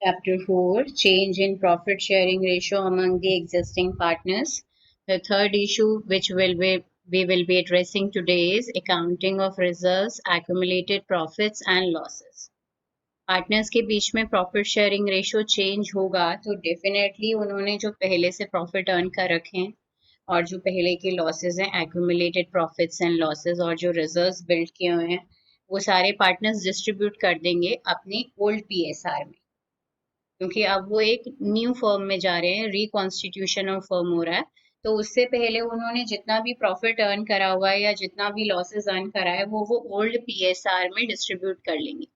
Chapter 4, Change in Profit Sharing Ratio among the Existing Partners. The third issue which we will be addressing today is accounting of reserves, accumulated profits and losses. Partners के बीच में profit sharing ratio change होगा तो definitely उन्होंने जो पहले से profit earn कर रखे हैं और जो पहले के लॉसेस हैं एक्यूमुलेटेड प्रॉफिट्स एंड लॉसेस और जो रिजर्व्स बिल्ड किए हुए हैं वो सारे पार्टनर्स डिस्ट्रीब्यूट कर देंगे अपनी ओल्ड पीएसआर में, क्योंकि अब वो एक न्यू फर्म में जा रहे हैं, रिकॉन्स्टिट्यूशन ऑफ फर्म हो रहा है। तो उससे पहले उन्होंने जितना भी प्रॉफिट अर्न करा हुआ है या जितना भी लॉसेस अर्न करा है वो ओल्ड पीएसआर में डिस्ट्रीब्यूट कर लेंगे,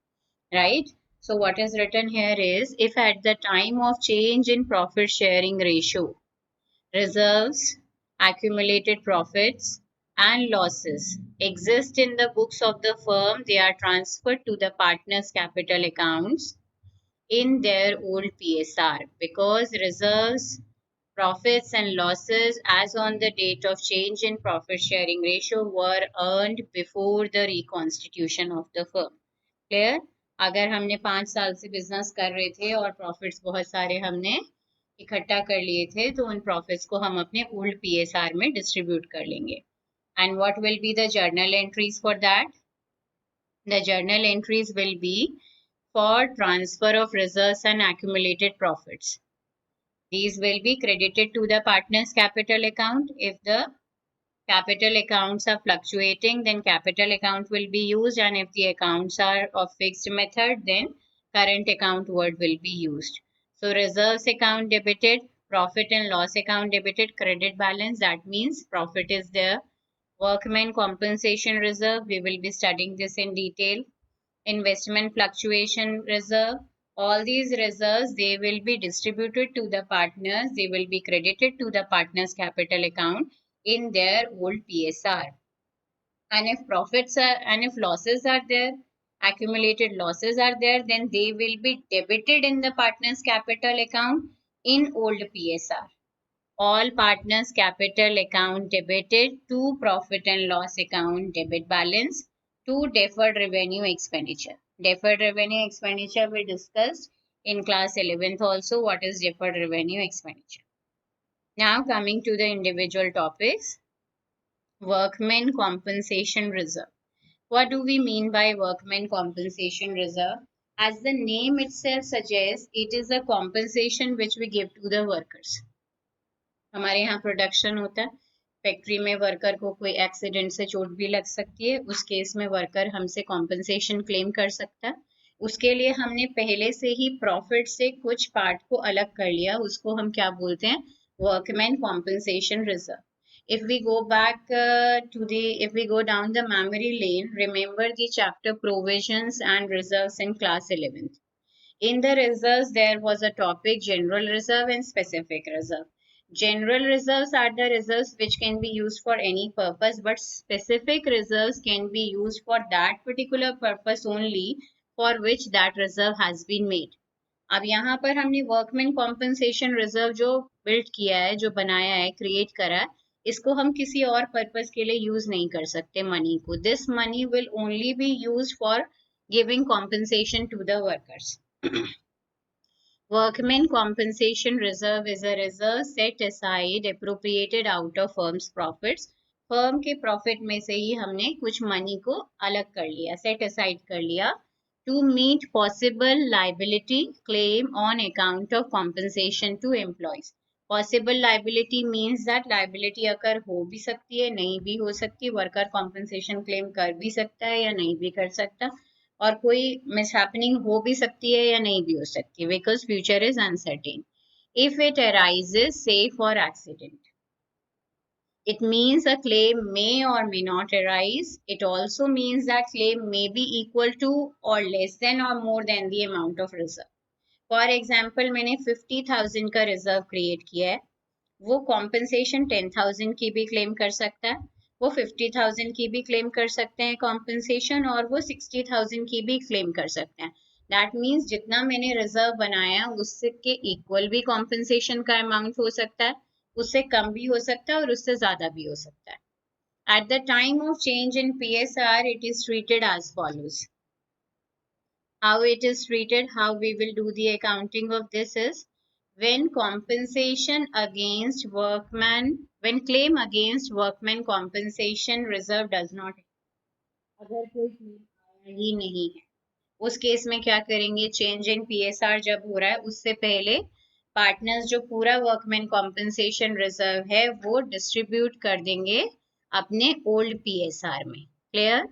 right? So what is written here is, if at the time of change in profit sharing ratio, reserves, accumulated profits and losses exist in the books of the firm, they are transferred to the partners' capital accounts in their old PSR, because reserves, profits and losses as on the date of change in profit sharing ratio were earned before the reconstitution of the firm. Clear? अगर हमने 5 साल से business कर रहे थे और profits बहुत सारे हमने इकट्ठा कर लिए थे तो उन प्रॉफिट्स को हम अपने ओल्ड पीएसआर में डिस्ट्रीब्यूट कर लेंगे. And what will be the journal entries for that? The journal entries will be for transfer of reserves and accumulated profits. These will be credited to the partner's capital account. If the capital accounts are fluctuating, then capital account will be used, and if the accounts are of fixed method, then current account word will be used. So reserves account debited, profit and loss account debited, credit balance, that means profit is there. Workmen compensation reserve, we will be studying this in detail. Investment fluctuation reserve, all these reserves, they will be distributed to the partners, they will be credited to the partners capital account in their old PSR. And if profits are and if losses are there, accumulated losses are there, then they will be debited in the partners capital account in old PSR. All partners capital account debited to profit and loss account debit balance to deferred revenue expenditure. Deferred revenue expenditure we discussed in class 11th also, what is deferred revenue expenditure. Now coming to the individual topics. Workmen compensation reserve. What do we mean by workmen compensation reserve? As the name itself suggests, it is a compensation which we give to the workers. हमारे यहाँ production होता है, factory में worker को कोई accident से चोट भी लग सकती है, उस केस में वर्कर हमसे कॉम्पनसेशन क्लेम कर सकता है. उसके लिए हमने पहले से ही प्रॉफिट से कुछ पार्ट को अलग कर लिया, उसको हम क्या बोलते हैं? Workman compensation reserve. If we go back if we go down the memory lane, remember the chapter provisions and reserves in class 11th. In the reserves, there was a topic general reserve and specific reserve. General reserves are the reserves which can be used for any purpose, but specific reserves can be used for that particular purpose only for which that reserve has been made. अब यहाँ पर हमने workman compensation reserve जो build किया है, जो बनाया है, क्रिएट करा है, इसको हम किसी और पर्पस के लिए यूज नहीं कर सकते मनी को. This money will only be used for giving compensation to the workers. Workmen compensation reserve is a reserve set aside appropriated out of firm's profits. Firm के प्रॉफिट में से ही हमने कुछ मनी को अलग कर लिया, सेट असाइड कर लिया, to meet possible liability claim on account of compensation to employees. Possible liability means that liability अगर हो भी सकती है, नहीं भी हो सकती, वर्कर compensation claim कर भी सकता है या नहीं भी कर सकता, और कोई मिसहैपनिंग हो भी सकती है या नहीं भी हो सकती, because future is uncertain. If it arises say for accident, it means a claim may or may not arise. It also means that claim may be equal to or less than or more than the amount of reserve. For example, मैंने 50,000 का reserve create किया है, वो compensation 10,000 की भी claim कर सकता है, वो 50,000 की भी क्लेम कर सकते हैं कॉम्पनसेशन, और वो 60,000 की भी क्लेम कर सकते हैं. दैट मीन्स जितना मैंने रिजर्व बनाया उससे के इक्वल भी कॉम्पनसेशन का अमाउंट हो सकता है, उससे कम भी हो सकता है और उससे ज्यादा भी हो सकता है. At the time of change in PSR, it is treated as follows. How it is treated, how we will do the accounting of this is when compensation against workman, when claim against workman compensation reserve does not, अगर कोई claim आया ही नहीं है उस case में क्या करेंगे, change in PSR जब हो रहा है उससे पहले पार्टनर्स जो पूरा वर्कमैन कॉम्पनसेशन रिजर्व है वो डिस्ट्रीब्यूट कर देंगे अपने ओल्ड पीएसआर में। Clear?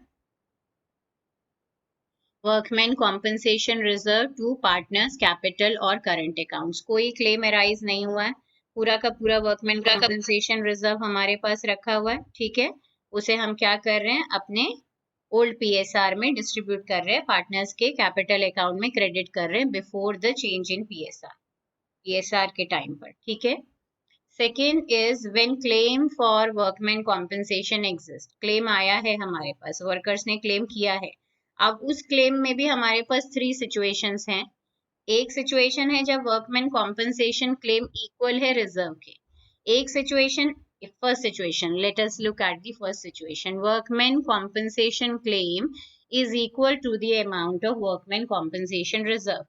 Workman compensation reserve to partners capital और करंट अकाउंट्स। कोई क्लेम अराइज नहीं हुआ है, पूरा का पूरा वर्कमैन कॉम्पनसेशन रिजर्व हमारे पास रखा हुआ है, ठीक है। उसे हम क्या कर रहे हैं, अपने ओल्ड पीएसआर में डिस्ट्रीब्यूट कर रहे हैं, पार्टनर्स के कैपिटल अकाउंट में क्रेडिट कर रहे हैं before the change in PSR के टाइम पर, ठीक है। Second is when claim for workman compensation exist, claim आया है हमारे पास, वर्कर्स ने क्लेम किया है। अब उस क्लेम में भी हमारे पास 3 सिचुएशंस हैं। एक सिचुएशन है जब वर्कमैन कॉम्पनसेशन क्लेम इक्वल है रिजर्व के। एक situation, first situation, let us look at the first situation. Workman compensation claim is equal to the amount of workman compensation reserve.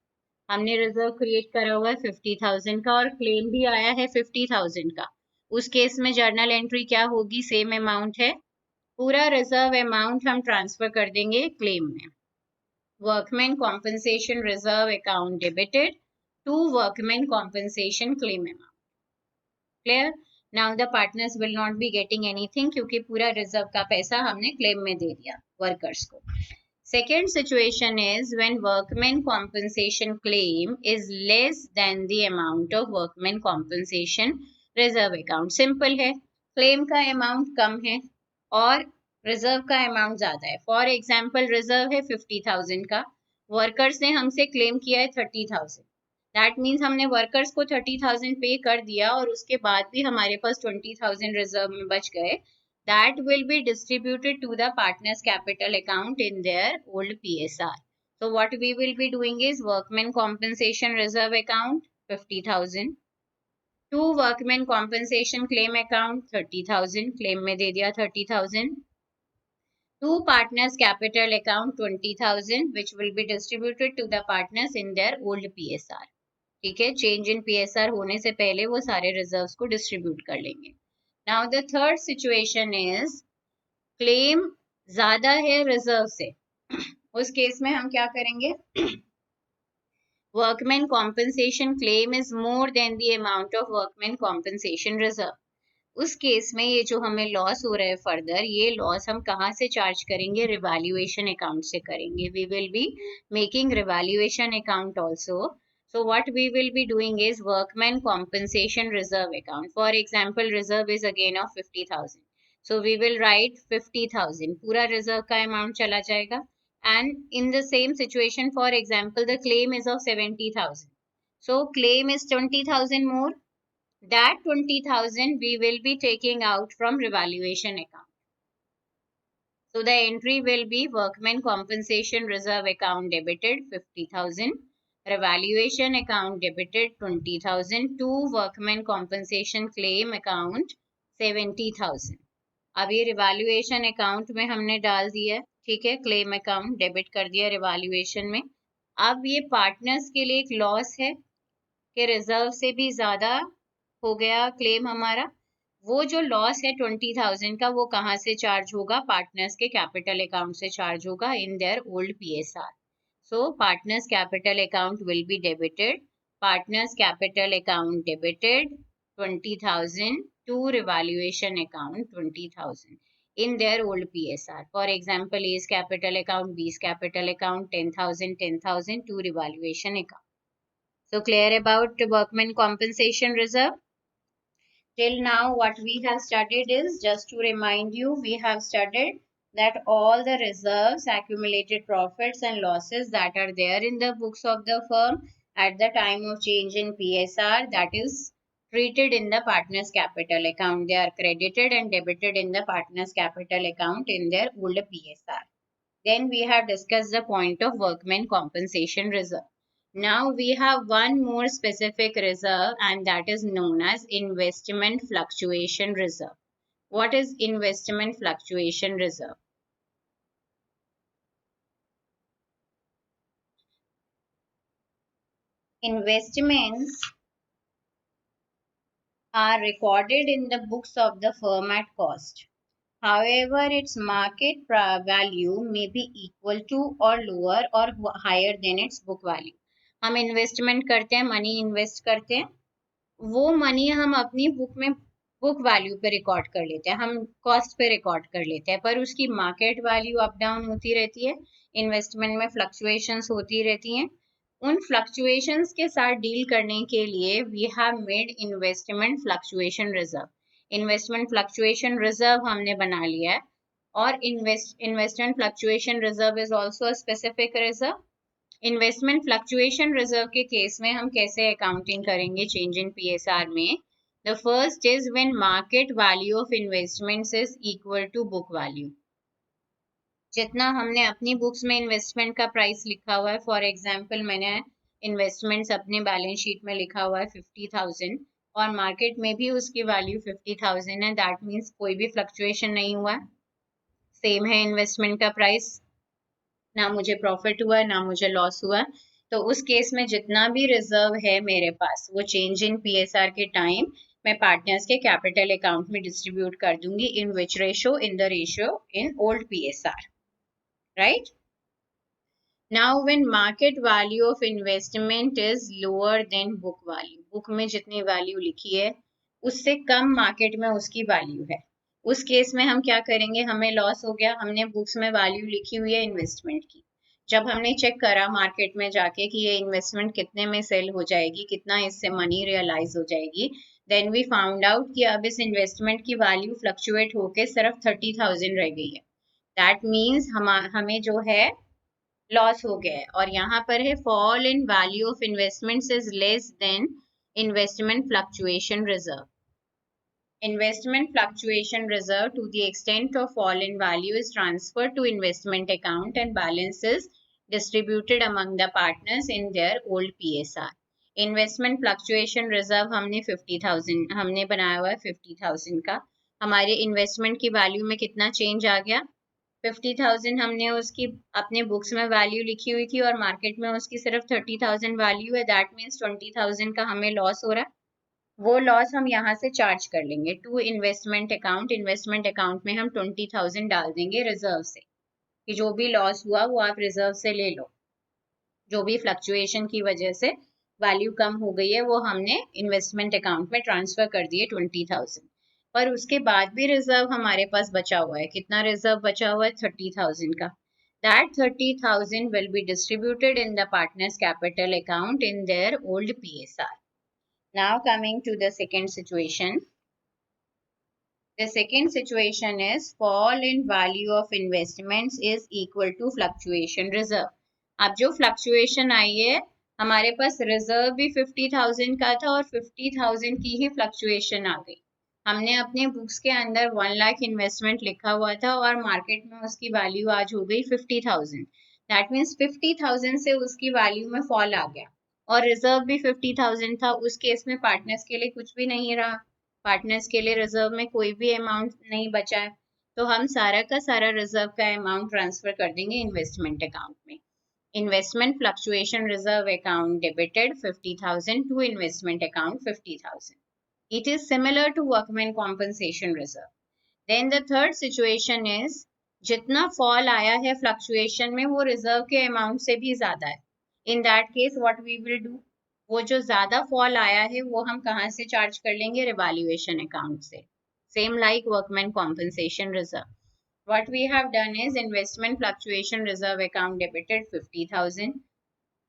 हमने रिजर्व क्रिएट करा हुआ है 50,000 का और क्लेम भी आया है 50,000 का। उस केस में जर्नल एंट्री क्या होगी, सेम अमाउंट है, पूरा रिजर्व अमाउंट हम ट्रांसफर कर देंगे क्लेम में। Workman compensation reserve account debited to workman compensation claim amount. Clear? Now the partners will not be getting anything क्योंकि पूरा रिजर्व का पैसा हमने क्लेम में दे दिया वर्कर्स को। Second situation is when workman compensation claim is less than the amount of workman compensation reserve account. Simple है, claim का amount कम है और रिजर्व का अमाउंट ज्यादा है। फॉर एग्जाम्पल रिजर्व है 50,000 का, वर्कर्स ने हमसे क्लेम किया है 30,000। दैट मीन्स हमने वर्कर्स को 30,000 पे कर दिया और उसके बाद भी हमारे पास 20,000 रिजर्व में बच गए। That will be distributed to the partners capital account in their old PSR. So what we will be doing is workman compensation reserve account 50,000 to workman compensation claim account 30,000, claim में दे दिया 30,000, to partners capital account 20,000 which will be distributed to the partners in their old PSR. ठीक है, change in PSR होने से पहले वो सारे reserves को डिस्ट्रीब्यूट कर लेंगे। Now the third situation is claim ज्यादा है रिजर्व से। उस केस में हम क्या करेंगे, workman compensation claim is more than the amount of workman compensation reserve. उस केस में ये जो हमें लॉस हो रहा है फर्दर, ये लॉस हम कहाँ से चार्ज करेंगे, रिवैल्यूएशन अकाउंट से करेंगे। We will be making revaluation account also. So what we will be doing is workman compensation reserve account. For example, reserve is again of 50,000. So we will write 50,000. पूरा reserve का amount चला जाएगा. And in the same situation, for example, the claim is of 70,000. So claim is 20,000 more. That 20,000 we will be taking out from revaluation account. So the entry will be workman compensation reserve account debited 50,000. Revaluation account debited 20,000 to workman compensation claim account 70,000. अब ये revaluation account में हमने डाल दिया, ठीक है, claim account debit कर दिया रिवैल्यूएशन में। अब ये पार्टनर्स के लिए एक लॉस है कि रिजर्व से भी ज्यादा हो गया क्लेम हमारा। वो जो लॉस है 20,000 का वो कहाँ से चार्ज होगा, पार्टनर्स के कैपिटल अकाउंट से चार्ज होगा in their old PSR. So partners capital account will be debited. Partners capital account debited 20,000 to revaluation account 20,000 in their old PSR. For example, A's capital account, B's capital account 10,000, 10,000 to revaluation account. So clear about workman compensation reserve? Till now, what we have studied is, just to remind you, we have studied that all the reserves, accumulated profits and losses that are there in the books of the firm at the time of change in PSR, that is treated in the partners capital account. They are credited and debited in the partners capital account in their old PSR. Then we have discussed the point of workman compensation reserve. Now we have one more specific reserve and that is known as investment fluctuation reserve. What is investment fluctuation reserve? Investments are recorded in the books of the firm at cost. However, its market value may be equal to or lower or higher than its book value. हम investment करते हैं, money invest करते हैं, वो money हम अपनी book में book value पे रिकॉर्ड कर लेते हैं, हम कॉस्ट पे रिकॉर्ड कर लेते हैं, पर उसकी मार्केट वैल्यू अप डाउन होती रहती है, इन्वेस्टमेंट में फ्लक्चुएशंस होती रहती हैं। उन फ्लक्चुएशंस के साथ डील करने के लिए we have made investment fluctuation reserve. Investment fluctuation reserve हमने बना लिया है, और investment fluctuation reserve is also a specific reserve. Investment fluctuation reserve के केस में हम कैसे अकाउंटिंग करेंगे चेंज इन पीएसआर में? The first is when market value of investments is equal to book value. जितना हमने अपनी बुक्स में इन्वेस्टमेंट का प्राइस लिखा हुआ है, फॉर एग्जांपल मैंने इन्वेस्टमेंट्स अपने बैलेंस शीट में लिखा हुआ है 50,000 और मार्केट में भी उसकी वैल्यू 50,000 है, दैट मीन्स कोई भी फ्लक्चुएशन नहीं हुआ, सेम है इन्वेस्टमेंट का प्राइस, ना मुझे प्रॉफिट हुआ ना मुझे लॉस हुआ। तो उस केस में जितना भी रिजर्व है मेरे पास वो चेंज इन पीएसआर के टाइम मैं पार्टनर्स के कैपिटल अकाउंट में डिस्ट्रीब्यूट कर दूंगी, in which ratio? In the ratio in old PSR, right? Now when market value of investment is lower than book value, book में जितनी वैल्यू लिखी है उससे कम मार्केट में उसकी वैल्यू है, उस केस में हम क्या करेंगे? हमें लॉस हो गया, हमने बुक्स में वैल्यू लिखी हुई है इन्वेस्टमेंट की, जब हमने चेक करा मार्केट में जाके कि ये इन्वेस्टमेंट कितने में सेल हो जाएगी, कितना इससे मनी रियलाइज हो जाएगी, देन वी फाउंड आउट कि अब इस इन्वेस्टमेंट की वैल्यू फ्लक्चुएट होके सिर्फ 30,000 रह गई है, दैट मीन्स हमें जो है लॉस हो गया है। और यहाँ पर है fall in value of investments is less than investment fluctuation reserve. Investment fluctuation reserve, to the extent of fall in value, is transferred to investment account and balances distributed among the partners in their old PSR. Investment fluctuation reserve हमने 50,000 हमने बनाया हुआ है 50,000 का, हमारे investment की value में कितना चेंज आ गया? 50,000 हमने उसकी अपने बुक्स में वैल्यू लिखी हुई थी और मार्केट में उसकी सिर्फ 30,000 वैल्यू है, दैट मीन्स 20,000 का हमें लॉस हो रहा है, वो लॉस हम यहाँ से चार्ज कर लेंगे to investment account. Investment account में हम 20,000 डाल देंगे रिजर्व से, कि जो भी लॉस हुआ वो आप रिजर्व से ले लो, जो भी फ्लक्चुएशन की वजह से वैल्यू कम हो गई है वो हमने इन्वेस्टमेंट अकाउंट में ट्रांसफर कर दिए 20,000। पर उसके बाद भी रिजर्व हमारे पास बचा हुआ है, कितना रिजर्व बचा हुआ है? 30,000 का। That 30,000 will be distributed in the partners capital account in their old PSR. Now coming to the second situation. The second situation is fall in value of investments is equal to fluctuation reserve. अब जो fluctuation आई है, हमारे पास reserve भी 50,000 का था और 50,000 की ही fluctuation आ गई, हमने अपने बुक्स के अंदर 1 लाख इन्वेस्टमेंट लिखा हुआ था और मार्केट में उसकी वैल्यू आज हो गई 50,000, दैट मीन्स 50,000 से उसकी वैल्यू में फॉल आ गया और रिजर्व भी 50,000 था, उस केस में पार्टनर्स के लिए कुछ भी नहीं रहा, पार्टनर्स के लिए रिजर्व में कोई भी अमाउंट नहीं बचा है, तो हम सारा का सारा रिजर्व का अमाउंट ट्रांसफर कर देंगे इन्वेस्टमेंट अकाउंट में। Investment fluctuation reserve account debited 50,000 to investment account 50,000. It is similar to workman compensation reserve. Then the third situation is जितना फॉल आया है फ्लक्चुएशन में वो रिजर्व के अमाउंट से भी ज्यादा है, in that case what we will do, वो जो ज्यादा फॉल आया है वो हम कहाँ से चार्ज कर लेंगे? रिवैल्यूएशन अकाउंट से, same like workman compensation reserve. What we have done is investment fluctuation reserve account debited 50,000,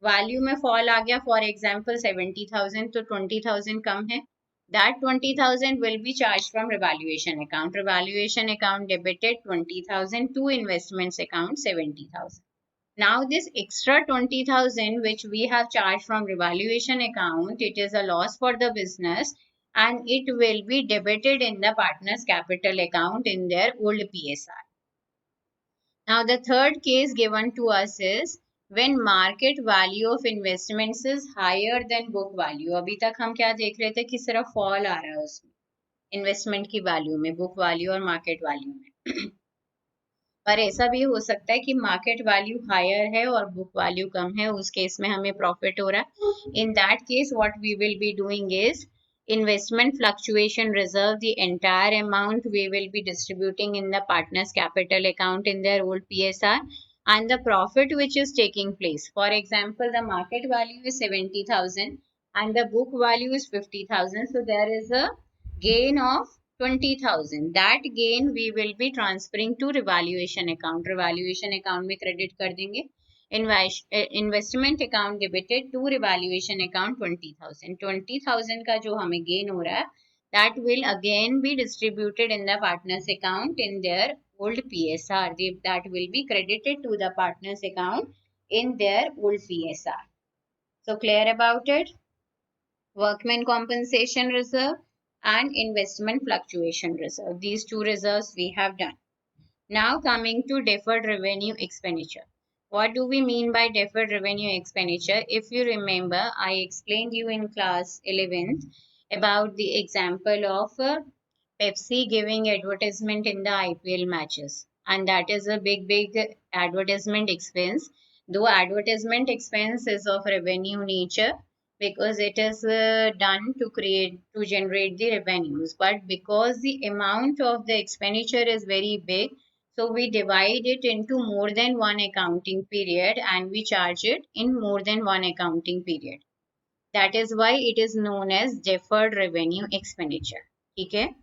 value में फॉल आ गया, फॉर एग्जांपल 70,000, तो 20,000 कम है, that 20,000 will be charged from revaluation account. Revaluation account debited 20,000 to investments account 70,000. Now this extra 20,000 which we have charged from revaluation account, it is a loss for the business and it will be debited in the partners capital account in their old PSR. Now the third case given to us is when market value of investments is higher than book value. अभी तक हम क्या देख रहे थे कि सिर्फ fall आ रहा है उसमें इन्वेस्टमेंट की वैल्यू में, बुक वैल्यू और मार्केट वैल्यू में पर ऐसा भी हो सकता है कि मार्केट वैल्यू हायर है और बुक वैल्यू कम है, उस केस में हमें प्रॉफिट हो रहा है. In that case what we will be doing is investment fluctuation reserve, the entire amount we will be distributing in the partners capital account in their old PSR, and the profit which is taking place. For example, the market value is 70,000 and the book value is 50,000, so there is a gain of 20,000. That gain we will be transferring to revaluation account. Revaluation account में credit कर देंगे. Investment account debited to revaluation account 20,000. 20,000 का जो हमें gain हो रहा है, that will again be distributed in the partners account in their old PSR. That will be credited to the partners account in their old PSR. So clear about it? Workman compensation reserve and investment fluctuation reserve. These two reserves we have done. Now coming to deferred revenue expenditure. What do we mean by deferred revenue expenditure? If you remember, I explained you in class 11th about the example of Pepsi giving advertisement in the IPL matches. And that is a big advertisement expense. Though advertisement expense is of revenue nature, because it is done to generate the revenues, but because the amount of the expenditure is very big, so we divide it into more than one accounting period and we charge it in more than one accounting period. That is why it is known as deferred revenue expenditure. Okay?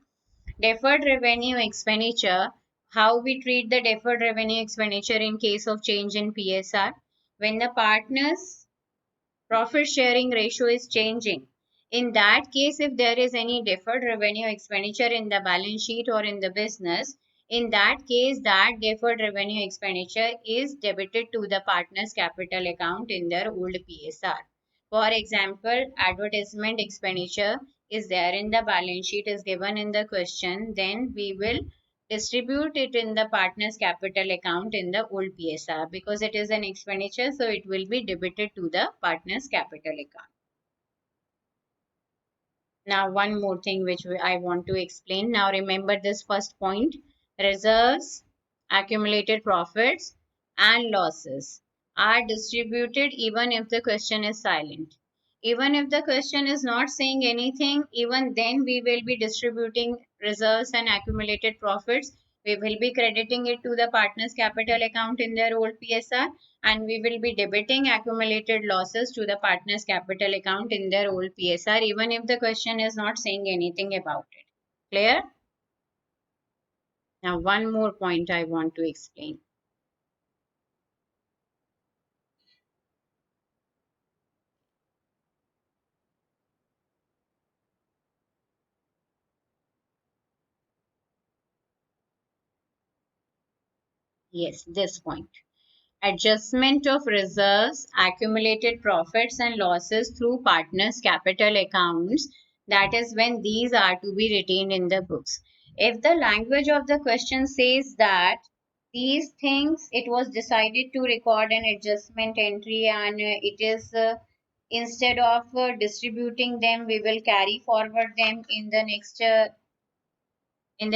Deferred revenue expenditure, how we treat the deferred revenue expenditure in case of change in PSR? When the partners profit sharing ratio is changing. In that case, if there is any deferred revenue expenditure in the balance sheet or in the business, in that case, that deferred revenue expenditure is debited to the partner's capital account in their old PSR. For example, advertisement expenditure is there in the balance sheet, is given in the question, then we will distribute it in the partner's capital account in the old PSR because it is an expenditure, so it will be debited to the partner's capital account. Now, one more thing which I want to explain. Now, remember this first point: reserves, accumulated profits, and losses are distributed even if the question is silent. Even if the question is not saying anything, even then we will be distributing reserves and accumulated profits. We will be crediting it to the partner's capital account in their old PSR, and we will be debiting accumulated losses to the partner's capital account in their old PSR, even if the question is not saying anything about it. Clear? Now, one more point I want to explain. Yes, this point. Adjustment of reserves, accumulated profits and losses through partners' capital accounts. That is when these are to be retained in the books. If the language of the question says that these things, it was decided to record an adjustment entry and it is instead of distributing them, we will carry forward them in the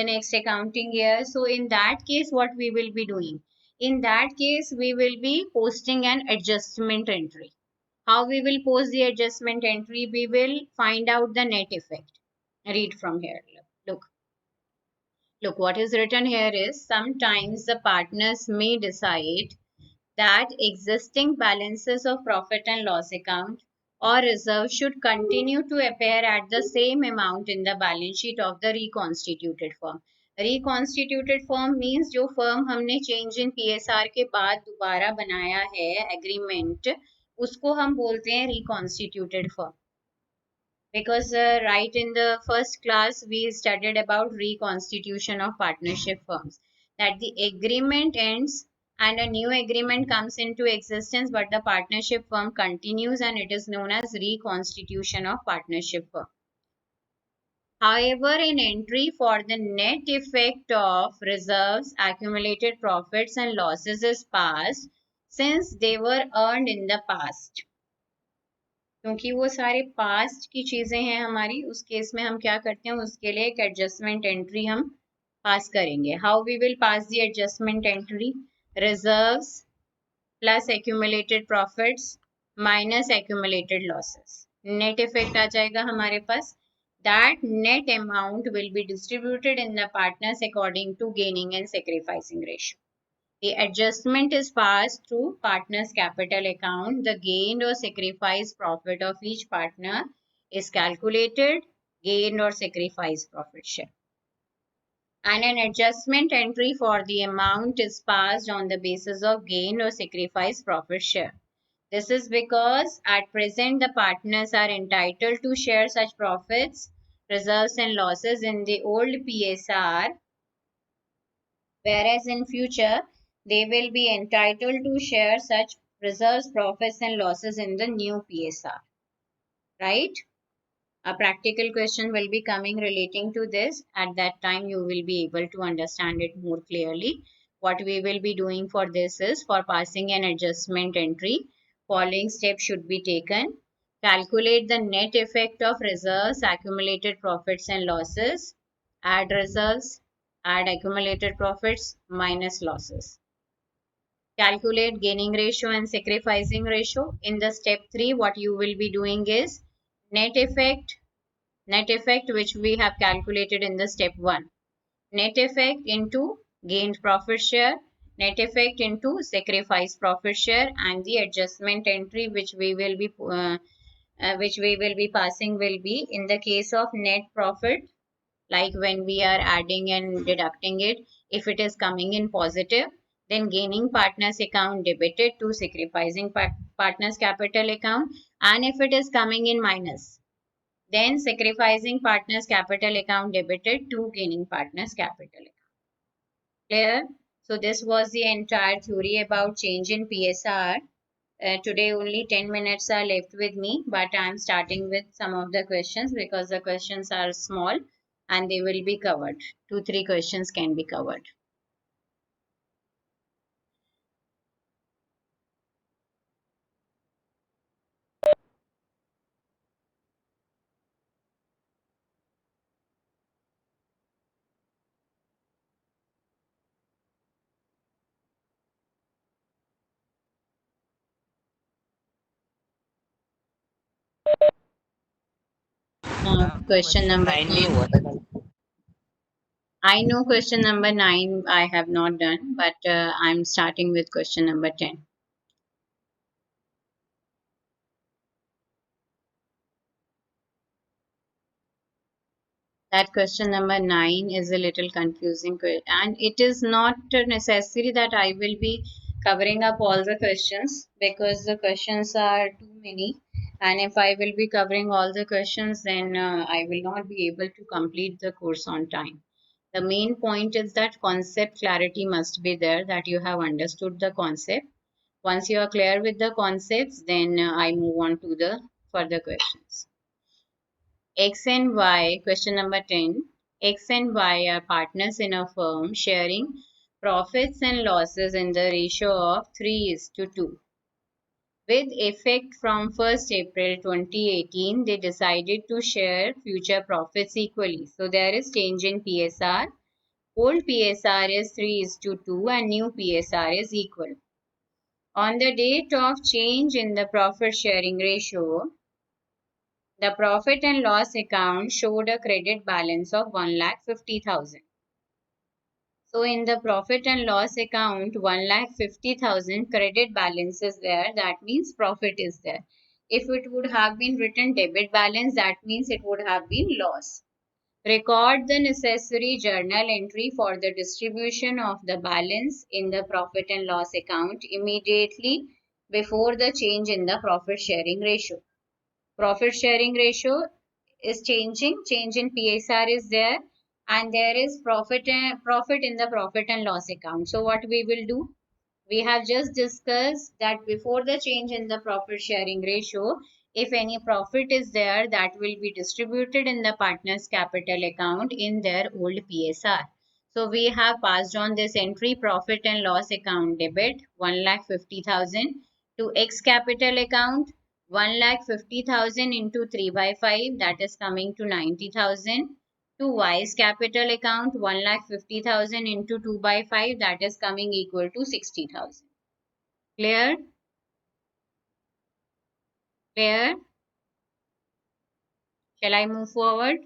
next accounting year. So in that case, what we will be doing? In that case, we will be posting an adjustment entry. How we will post the adjustment entry? We will find out the net effect. Read from here. Look, look, what is written here is sometimes the partners may decide that existing balances of profit and loss account or reserve should continue to appear at the same amount in the balance sheet of the reconstituted firm. Reconstituted firm means जो firm हमने change in PSR के बाद दोबारा बनाया है agreement, उसको हम बोलते हैं reconstituted firm. Because right in the first class we studied about reconstitution of partnership firms, that the agreement ends and a new agreement comes into existence but the partnership firm continues, and it is known as reconstitution of partnership firm. However, an entry for the net effect of reserves, accumulated profits and losses is passed since they were earned in the past. क्योंकि वो सारे past की चीजें हैं हमारी, उस case में हम क्या करते हैं, उसके लिए एक एडजस्टमेंट एंट्री हम पास करेंगे. How we will pass the adjustment entry? Reserves plus accumulated profits minus accumulated losses. Net effect आ जाएगा हमारे पास. That net amount will be distributed in the partners according to gaining and sacrificing ratio. The adjustment is passed through partners capital account. The gained or sacrificed profit of each partner is calculated, gained or sacrificed profit share. And an adjustment entry for the amount is passed on the basis of gain or sacrifice profit share. This is because at present the partners are entitled to share such profits, reserves and losses in the old PSR, whereas in future they will be entitled to share such reserves, profits and losses in the new PSR. Right? A practical question will be coming relating to this. At that time, you will be able to understand it more clearly. What we will be doing for this is, for passing an adjustment entry, following steps should be taken. Calculate the net effect of reserves, accumulated profits and losses. Add reserves, add accumulated profits, minus losses. Calculate gaining ratio and sacrificing ratio. In the step 3, what you will be doing is net effect which we have calculated in the step 1. Net effect into gained profit share, net effect into sacrifice profit share, and the adjustment entry which we will be passing will be in the case of net profit, like when we are adding and deducting it. If it is coming in positive, then gaining partners account debited to sacrificing partners capital account, and if it is coming in minus, then sacrificing partners capital account debited to gaining partners capital account. Clear? So this was the entire theory about change in PSR. Today only 10 minutes are left with me, but I am starting with some of the questions because the questions are small and they will be covered. 2-3 questions can be covered. Question question number 9 नहीं 10. हुआ था कल. I know question number 9 I have not done, but I'm starting with question number 10. That question number 9 is a little confusing, and it is not necessary that I will be covering up all the questions because the questions are too many, and if I will be covering all the questions, then I will not be able to complete the course on time. The main point is that concept clarity must be there, that you have understood the concept. Once you are clear with the concepts, then I move on to the further questions. X and Y, question number 10. X and Y are partners in a firm sharing profits and losses in the ratio of 3:2. With effect from 1st April 2018, they decided to share future profits equally. So there is change in PSR. Old PSR is 3:2 and new PSR is equal. On the date of change in the profit sharing ratio, the profit and loss account showed a credit balance of 1,50,000. So in the profit and loss account, 1,50,000 credit balance is there. That means profit is there. If it would have been written debit balance, that means it would have been loss. Record the necessary journal entry for the distribution of the balance in the profit and loss account immediately before the change in the profit sharing ratio. Profit sharing ratio is changing, change in PSR is there, and there is profit in the profit and loss account. So what we will do, we have just discussed that before the change in the profit sharing ratio, if any profit is there, that will be distributed in the partners capital account in their old PSR. So we have passed on this entry, profit and loss account debit 1,50,000 to X capital account. 1,50,000 into 3 by 5, that is coming to 90,000, to Y's capital account 1,50,000 into 2 by 5, that is coming equal to 60,000. Clear? Clear? Shall I move forward?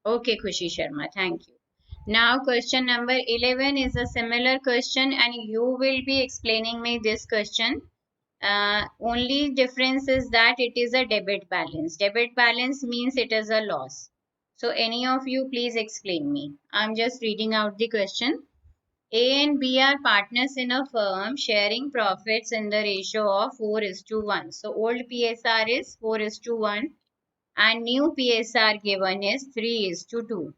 Okay, Khushi Sharma, thank you. Now question number 11 is a similar question and you will be explaining me this question. Only difference is that it is a debit balance. Debit balance means it is a loss. So any of you please explain me. I'm just reading out the question. A and B are partners in a firm sharing profits in the ratio of 4:1. So old PSR is 4:1 and new PSR given is 3:2.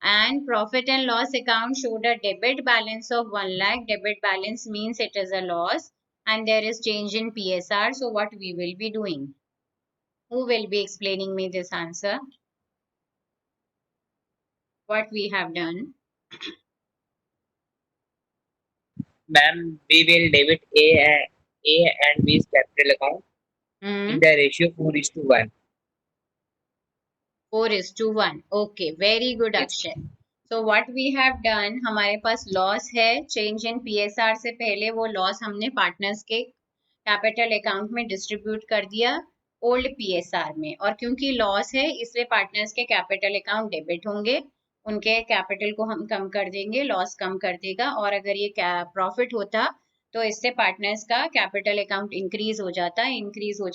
And profit and loss account showed a debit balance of 1 lakh. Debit balance means it is a loss and there is change in PSR. So what we will be doing? Who will be explaining me this answer? What we have done? Ma'am, we will debit A and B's capital account in Hmm. the ratio 4:1. 4:1. Okay, very good Yes. Akshay. So what we have done, हमारे पास loss है, change in PSR से पहले वो loss हमने partners के capital account में distribute कर दिया ओल्ड पीएसआर में, और क्योंकि लॉस है इसलिए पार्टनर्स के कैपिटल अकाउंट डेबिट होंगे, उनके कैपिटल को हम कम कर देंगे, लॉस कम कर देगा, और अगर ये प्रॉफिट होता तो इससे पार्टनर्स का कैपिटल अकाउंट इंक्रीज हो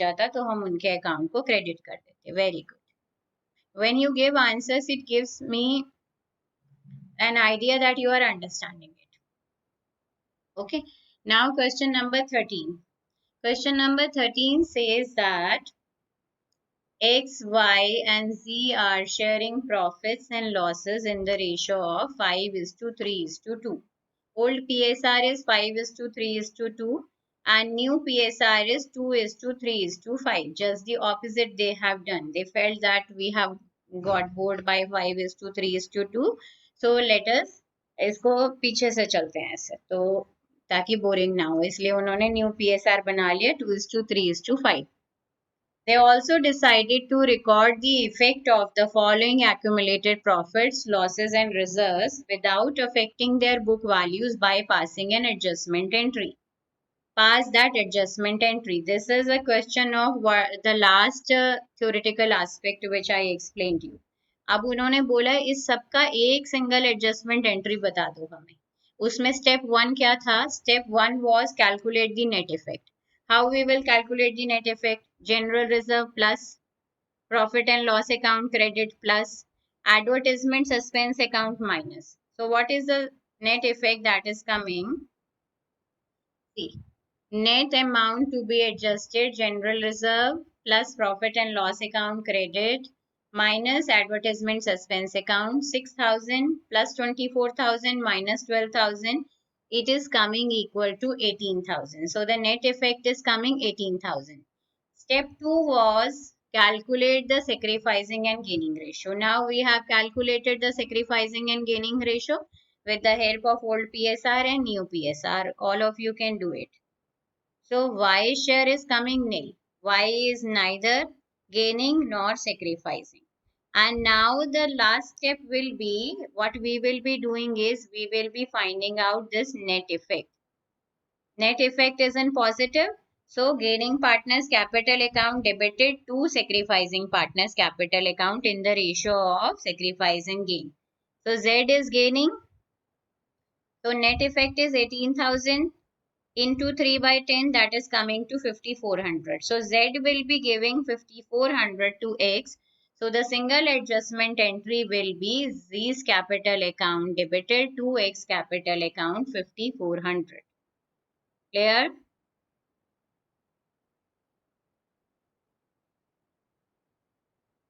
जाता तो हम उनके अकाउंट को क्रेडिट कर देते. Very good. When you give answers, it gives me an idea that you are understanding it. Okay. Now question number 13. Question number 13 says that X, Y and Z are sharing profits and losses in the ratio of 5:3:2. Old PSR is 5:3:2 and new PSR is 2:3:5. Just the opposite they have done. They felt that we have got bored by 5:3:2. So let us इसको पीछे से चलते हैं ऐसे, तो ताकि boring ना हो, इसलिए उन्होंने न्यू PSR बना लिया 2:3:5. They also decided to record the effect of the following accumulated profits, losses, and reserves without affecting their book values by passing an adjustment entry. Pass that adjustment entry. This is a question of the last theoretical aspect which I explained you. अब उन्होंने बोला इस सब का एक single adjustment entry बता दो हमें. उसमें स्टेप 1 क्या था? Step 1 was calculate the net effect. How we will calculate the net effect? General reserve plus profit and loss account credit plus advertisement suspense account minus. So what is the net effect that is coming? See, net amount to be adjusted, general reserve plus profit and loss account credit minus advertisement suspense account, 6,000 plus 24,000 minus 12,000, it is coming equal to 18,000. So the net effect is coming 18,000. Step 2 was calculate the sacrificing and gaining ratio. Now we have calculated the sacrificing and gaining ratio with the help of old PSR and new PSR. All of you can do it. So Y share is coming nil. Y is neither gaining nor sacrificing. And now the last step will be, what we will be doing is we will be finding out this net effect. Net effect is in positive. So gaining partners capital account debited to sacrificing partners capital account in the ratio of sacrifice and gain. So Z is gaining. So net effect is 18,000 into 3 by 10, that is coming to 5,400. So Z will be giving 5,400 to X. So the single adjustment entry will be Z's capital account debited to X capital account 5,400. Clear?